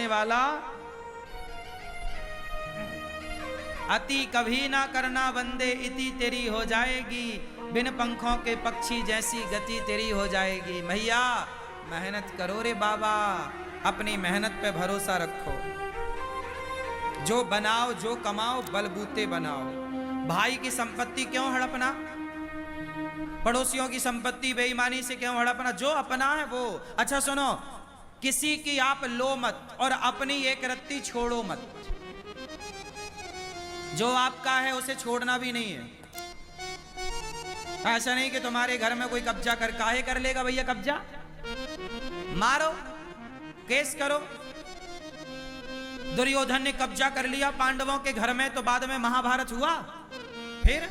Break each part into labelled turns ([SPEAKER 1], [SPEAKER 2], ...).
[SPEAKER 1] वाला, अति कभी ना करना बंदे इति तेरी हो जाएगी, बिन पंखों के पक्षी जैसी गति तेरी हो जाएगी। भैया मेहनत करो रे बाबा, अपनी मेहनत पे भरोसा रखो। जो बनाओ जो कमाओ बलबूते बनाओ। भाई की संपत्ति क्यों हड़पना, पड़ोसियों की संपत्ति बेईमानी से क्यों हड़पना, जो अपना है वो। अच्छा सुनो, किसी की आप लो मत और अपनी एक रत्ती छोड़ो मत। जो आपका है उसे छोड़ना भी नहीं है। ऐसा नहीं कि तुम्हारे घर में कोई कब्जा कर, काहे कर लेगा भैया कब्जा, मारो केस करो। दुर्योधन ने कब्जा कर लिया पांडवों के घर में, तो बाद में महाभारत हुआ। फिर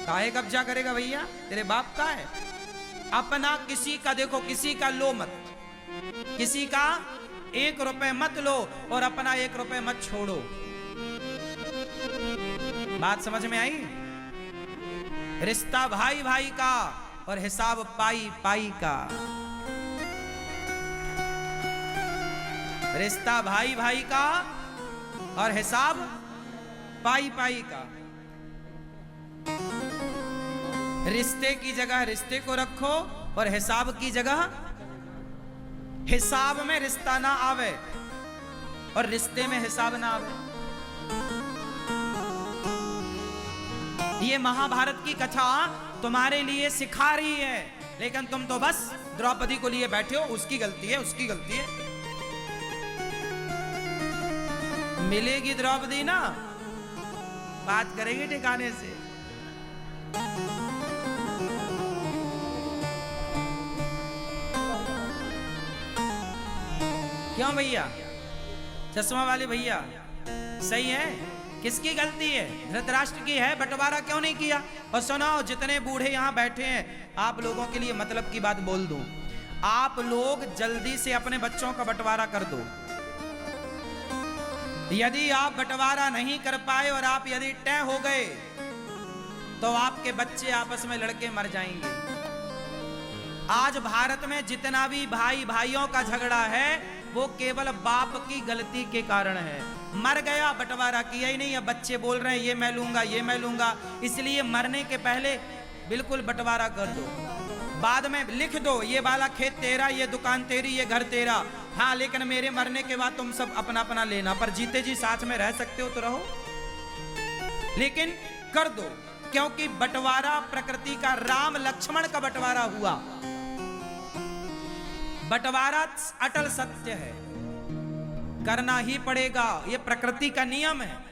[SPEAKER 1] काहे कब्जा करेगा भैया, तेरे बाप का है। अपना किसी का देखो, किसी का लो मत, किसी का 1 रुपए मत लो और अपना 1 रुपए मत छोड़ो। बात समझ में आई। रिश्ता भाई भाई का और हिसाब पाई पाई का। रिश्ता भाई भाई का और हिसाब पाई पाई का। रिश्ते की जगह रिश्ते को रखो और हिसाब की जगह हिसाब में रिश्ता ना आवे और रिश्ते में हिसाब ना आवे। ये महाभारत की कथा तुम्हारे लिए सिखा रही है, लेकिन तुम तो बस द्रौपदी को लिए बैठे हो, उसकी गलती है उसकी गलती है। मिलेगी द्रौपदी ना, बात करेगी ठिकाने से। क्यों भैया, चश्मा वाले भैया सही है, किसकी गलती है, धृतराष्ट्र की है, बंटवारा क्यों नहीं किया। और सुनो, जितने बूढ़े यहां बैठे हैं, आप लोगों के लिए मतलब की बात बोल दूं, आप लोग जल्दी से अपने बच्चों का बंटवारा कर दो। यदि आप बंटवारा नहीं कर पाए और आप यदि तय हो गए तो आपके बच्चे आपस में लड़के मर जाएंगे। आज भारत में जितना भी भाई भाइयों का झगड़ा है वो केवल बाप की गलती के कारण है। मर गया, बंटवारा किया ही नहीं, अब बच्चे बोल रहे हैं ये मैं लूंगा ये मैं लूंगा, इसलिए मरने के पहले बिल्कुल बंटवारा कर दो। बाद में लिख दो ये वाला खेत तेरा, ये दुकान तेरी, ये घर तेरा, हाँ लेकिन मेरे मरने के बाद तुम सब अपना अपना लेना, पर जीते जी साथ में रह सकते हो तो रहो, लेकिन कर दो। क्योंकि बंटवारा प्रकृति का, राम लक्ष्मण का बंटवारा हुआ। बंटवारा अटल सत्य है, करना ही पड़ेगा, ये प्रकृति का नियम है।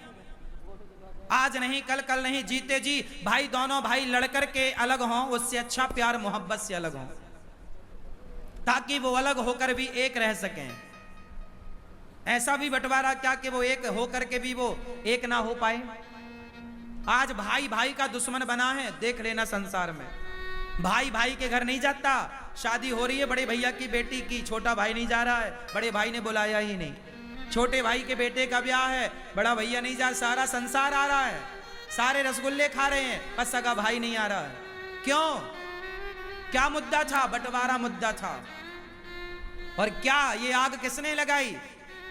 [SPEAKER 1] आज नहीं कल, कल नहीं, जीते जी भाई दोनों भाई लड़कर के अलग हों, उससे अच्छा प्यार मोहब्बत से अलग हों, ताकि वो अलग होकर भी एक रह सकें। ऐसा भी बंटवारा क्या कि वो एक होकर के भी वो एक ना हो पाए। आज भाई भाई का दुश्मन बना है, देख लेना संसार में। भाई भाई के घर नहीं जाता, शादी हो रही है बड़े भैया की बेटी की, छोटा भाई नहीं जा रहा है, बड़े भाई ने बुलाया ही नहीं। छोटे भाई के बेटे का ब्याह है, बड़ा भैया नहीं जा, सारा संसार आ रहा है, सारे रसगुल्ले खा रहे हैं, पर सगा भाई नहीं आ रहा है। क्यों, क्या मुद्दा था, बंटवारा मुद्दा था। और क्या ये आग किसने लगाई,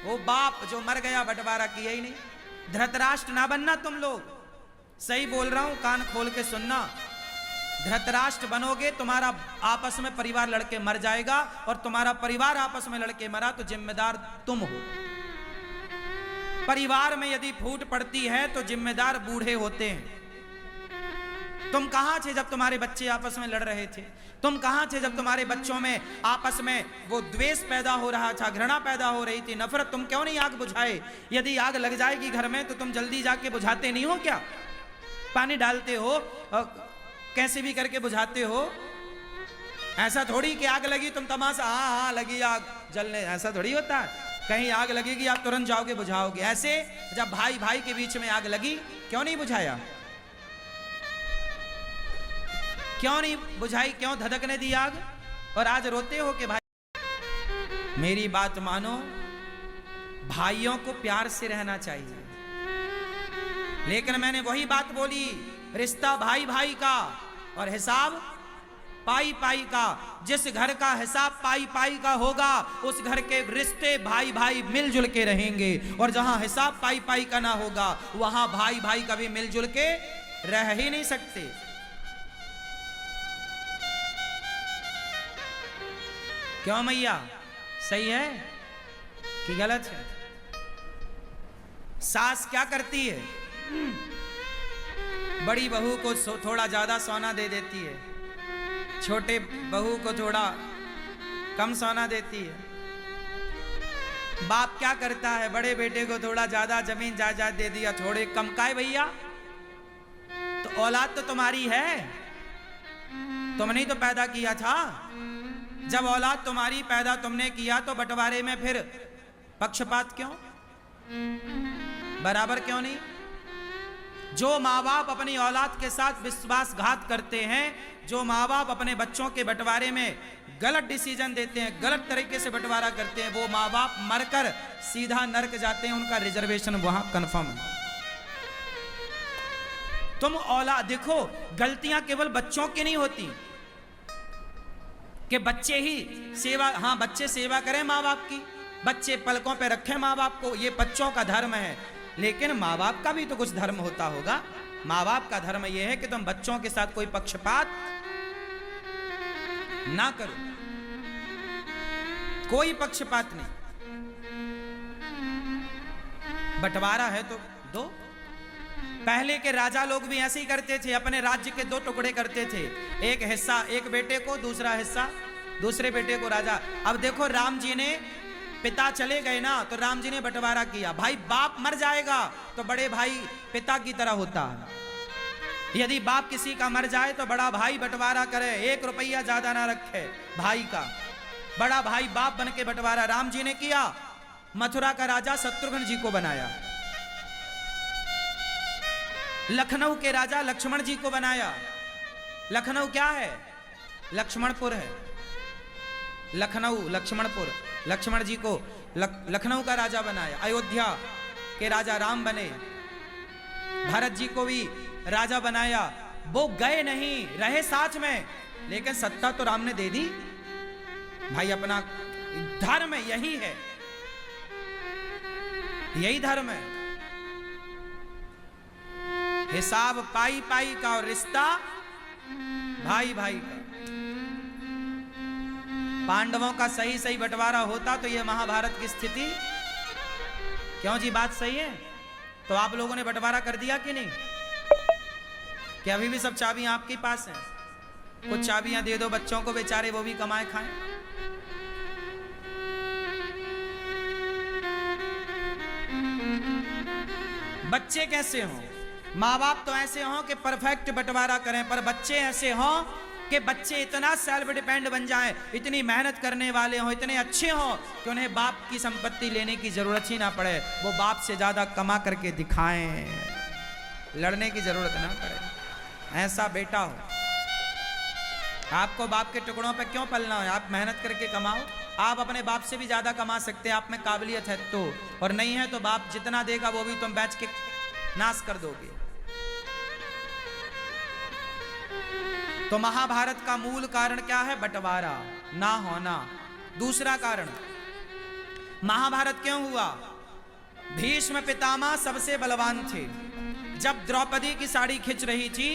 [SPEAKER 1] वो बाप जो मर गया, बंटवारा किया ही नहीं। धृतराष्ट्र ना बनना तुम लोग, सही बोल रहा हूं, कान खोल के सुनना। धृतराष्ट्र बनोगे, तुम्हारा आपस में परिवार लड़के मर जाएगा, और तुम्हारा परिवार आपस में लड़के मरा तो जिम्मेदार तुम हो। परिवार में यदि फूट पड़ती है तो जिम्मेदार बूढ़े होते हैं। तुम कहां थे जब तुम्हारे बच्चे आपस में लड़ रहे थे, तुम कहां थे जब तुम्हारे बच्चों में आपस में वो द्वेष पैदा हो रहा था, घृणा पैदा हो रही थी, नफरत, तुम क्यों नहीं आग बुझाए। यदि आग लग जाएगी घर में तो तुम जल्दी जाके बुझाते नहीं हो क्या, पानी डालते हो, कैसे भी करके बुझाते हो। ऐसा थोड़ी कि आग लगी तुम तमाशा, हाँ हाँ लगी आग जलने, ऐसा थोड़ी होता है। कहीं आग लगेगी आप तुरंत जाओगे बुझाओगे। ऐसे जब भाई भाई के बीच में आग लगी, क्यों नहीं बुझाया, क्यों नहीं बुझाई, क्यों धधकने दी आग, और आज रोते हो कि भाई। मेरी बात मानो, भाइयों को प्यार से रहना चाहिए, लेकिन मैंने वही बात बोली, रिश्ता भाई भाई का और हिसाब पाई पाई का। जिस घर का हिसाब पाई पाई का होगा उस घर के रिश्ते भाई भाई मिलजुल के रहेंगे, और जहां हिसाब पाई पाई का ना होगा वहां भाई भाई कभी मिलजुल के रह ही नहीं सकते। क्यों मैया, सही है कि गलत है? सास क्या करती है? बड़ी बहू को थोड़ा ज्यादा सोना दे देती है, छोटे बहू को थोड़ा कम सोना देती है। बाप क्या करता है? बड़े बेटे को थोड़ा ज्यादा जमीन जायदाद दे दिया, थोड़े कम। का है भैया? तो औलाद तो तुम्हारी है, तुमने ही तो पैदा किया था। जब औलाद तुम्हारी पैदा तुमने किया तो बंटवारे में फिर पक्षपात क्यों? बराबर क्यों नहीं? जो माँ बाप अपनी औलाद के साथ विश्वासघात करते हैं, जो माँ बाप अपने बच्चों के बंटवारे में गलत डिसीजन देते हैं, गलत तरीके से बंटवारा करते हैं, वो माँ बाप मरकर सीधा नरक जाते हैं। उनका रिजर्वेशन वहां कंफर्म है। तुम औलाद देखो, गलतियां केवल बच्चों की नहीं होती कि बच्चे ही सेवा, हाँ बच्चे सेवा करें माँ बाप की, बच्चे पलकों पे रखें माँ बाप को, ये बच्चों का धर्म है। लेकिन माँ बाप का भी तो कुछ धर्म होता होगा। माँ बाप का धर्म यह है कि तुम बच्चों के साथ कोई पक्षपात ना करो, कोई पक्षपात नहीं। बंटवारा है तो दो। पहले के राजा लोग भी ऐसे ही करते थे, अपने राज्य के दो टुकड़े करते थे, एक हिस्सा एक बेटे को, दूसरा हिस्सा दूसरे बेटे को राजा। अब देखो राम जी ने, पिता चले गए ना तो राम जी ने बंटवारा किया। भाई बाप मर जाएगा तो बड़े भाई पिता की तरह होता है। यदि बाप किसी का मर जाए तो बड़ा भाई बंटवारा करे, 1 रुपया ज्यादा ना रखे भाई का। बड़ा भाई बाप बन के बंटवारा राम जी ने किया। मथुरा का राजा शत्रुघ्न जी को बनाया, लखनऊ के राजा लक्ष्मण जी को बनाया। लखनऊ क्या है? लक्ष्मणपुर है। लखनऊ लक्ष्मणपुर, लक्ष्मण जी को लखनऊ का राजा बनाया। अयोध्या के राजा राम बने। भरत जी को भी राजा बनाया। वो गए नहीं, रहे साथ में, लेकिन सत्ता तो राम ने दे दी। भाई अपना धर्म यही है, यही धर्म है। हिसाब पाई पाई का और रिश्ता भाई भाई का। पांडवों का सही सही बंटवारा होता तो ये महाभारत की स्थिति। क्यों जी, बात सही है? तो आप लोगों ने बंटवारा कर दिया कि नहीं? क्या अभी भी सब चाबियां आपके पास हैं? कुछ चाबियां दे दो बच्चों को, बेचारे वो भी कमाए खाएं। बच्चे कैसे हों? माँ बाप तो ऐसे हों कि परफेक्ट बंटवारा करें, पर बच्चे ऐसे हों कि बच्चे इतना सेल्फ डिपेंड बन जाएं, इतनी मेहनत करने वाले हों, इतने अच्छे हों कि उन्हें बाप की संपत्ति लेने की जरूरत ही ना पड़े। वो बाप से ज्यादा कमा करके दिखाएं, लड़ने की जरूरत ना पड़े। ऐसा बेटा हो। आपको बाप के टुकड़ों पे क्यों पलना है? आप मेहनत करके कमाओ। आप अपने बाप से भी ज्यादा कमा सकते हैं, आप में काबिलियत है तो, और नहीं है तो बाप जितना देगा वो भी तुम बेच के नाश कर दोगे। तो महाभारत का मूल कारण क्या है? बंटवारा ना होना। दूसरा कारण, महाभारत क्यों हुआ? भीष्म पितामह सबसे बलवान थे। जब द्रौपदी की साड़ी खिंच रही थी,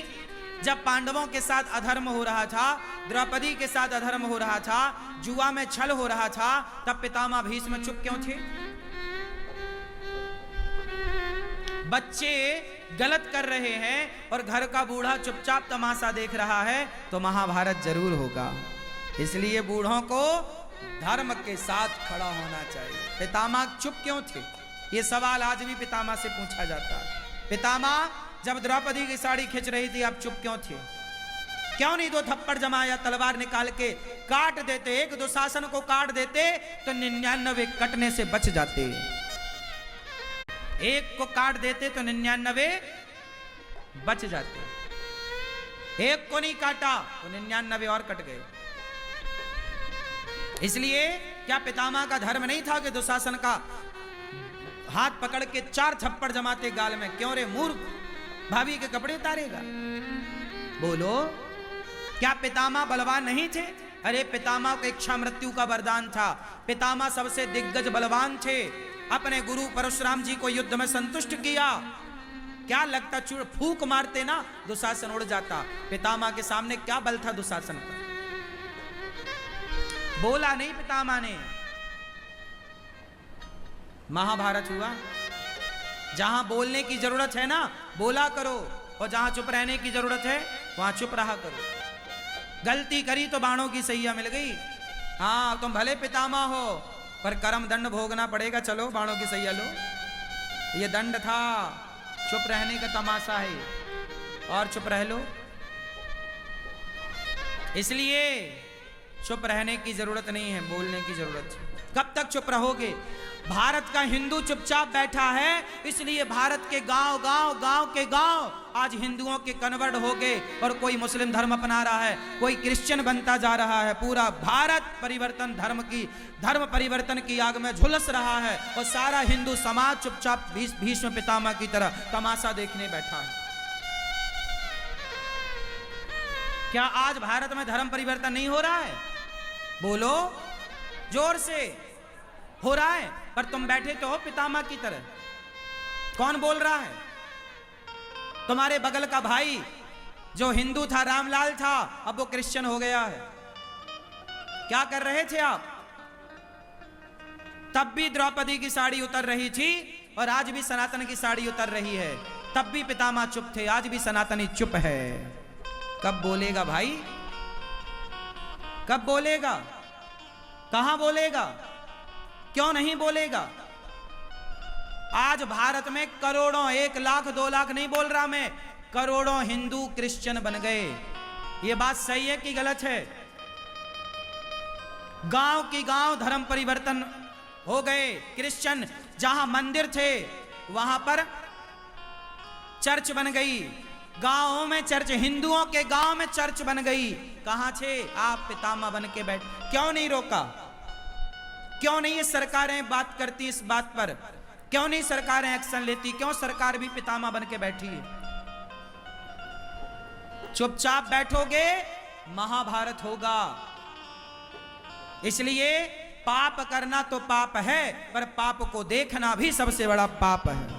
[SPEAKER 1] जब पांडवों के साथ अधर्म हो रहा था, द्रौपदी के साथ अधर्म हो रहा था, जुआ में छल हो रहा था, तब पितामह भीष्म चुप क्यों थे? बच्चे गलत कर रहे हैं और घर का बूढ़ा चुपचाप तमाशा देख रहा है, तो महाभारत जरूर होगा। इसलिए बूढ़ों को धर्म के साथ खड़ा होना चाहिए। पितामह चुप क्यों थे? ये सवाल आज भी पितामह से पूछा जाता है। पितामह, जब द्रौपदी की साड़ी खिंच रही थी आप चुप क्यों थे? क्यों नहीं 2 थप्पड़ जमाया, तलवार निकाल के काट देते? एक दुशासन को काट देते तो 99 कटने से बच जाते। एक को काट देते तो 99 बच जाते। एक को नहीं काटा तो 99 और कट गए। इसलिए क्या पितामह का धर्म नहीं था कि दुशासन का हाथ पकड़ के 4 थप्पड़ जमाते गाल में? क्यों रे मूर्ख, भाभी के कपड़े उतारेगा? बोलो। क्या पितामह बलवान नहीं थे? अरे पितामह को इच्छा मृत्यु का वरदान था। पितामह सबसे दिग्गज बलवान थे। अपने गुरु परशुराम जी को युद्ध में संतुष्ट किया। क्या लगता चूड़ फूक मारते ना दुशासन उड़ जाता। पितामह के सामने क्या बल था दुशासन का? बोला नहीं पितामह ने। महाभारत हुआ। जहां बोलने की जरूरत है ना बोला करो, और जहां चुप रहने की जरूरत है वहां चुप रहा करो। गलती करी तो बाणों की सैया मिल गई। हाँ तुम भले पितामह हो पर कर्म दंड भोगना पड़ेगा। चलो बाणों की सैया लो। ये दंड था। चुप रहने का तमाशा है और चुप रह लो। इसलिए चुप रहने की जरूरत नहीं है, बोलने की जरूरत है। कब तक चुप रहोगे? भारत का हिंदू चुपचाप बैठा है, इसलिए भारत के गांव के गांव आज हिंदुओं के कन्वर्ट हो गए और कोई मुस्लिम धर्म अपना रहा है, कोई क्रिश्चियन बनता जा रहा है। पूरा भारत धर्म परिवर्तन की आग में झुलस रहा है और सारा हिंदू समाज चुपचाप भीष्म पितामह की तरह तमाशा देखने बैठा है। क्या आज भारत में धर्म परिवर्तन नहीं हो रहा है? बोलो जोर से। हो रहा है, पर तुम बैठे तो हो पितामह की तरह। कौन बोल रहा है? तुम्हारे बगल का भाई जो हिंदू था, रामलाल था, अब वो क्रिश्चियन हो गया है। क्या कर रहे थे आप? तब भी द्रौपदी की साड़ी उतर रही थी और आज भी सनातन की साड़ी उतर रही है। तब भी पितामह चुप थे, आज भी सनातनी चुप है। कब बोलेगा भाई? कब बोलेगा? कहां बोलेगा? क्यों नहीं बोलेगा? आज भारत में करोड़ों, 1 लाख 2 लाख नहीं बोल रहा मैं, करोड़ों हिंदू क्रिश्चियन बन गए। ये बात सही है कि गलत है? गांव की गांव धर्म परिवर्तन हो गए। क्रिश्चियन जहां मंदिर थे वहां पर चर्च बन गई। गांवों में चर्च, हिंदुओं के गांव में चर्च बन गई। कहां थे आप? पितामह बन के बैठ। क्यों नहीं रोका? क्यों नहीं ये सरकारें बात करती इस बात पर? क्यों नहीं सरकारें एक्शन लेती? क्यों सरकार भी पितामह बन के बैठी है? चुपचाप बैठोगे महाभारत होगा। इसलिए पाप करना तो पाप है, पर पाप को देखना भी सबसे बड़ा पाप है।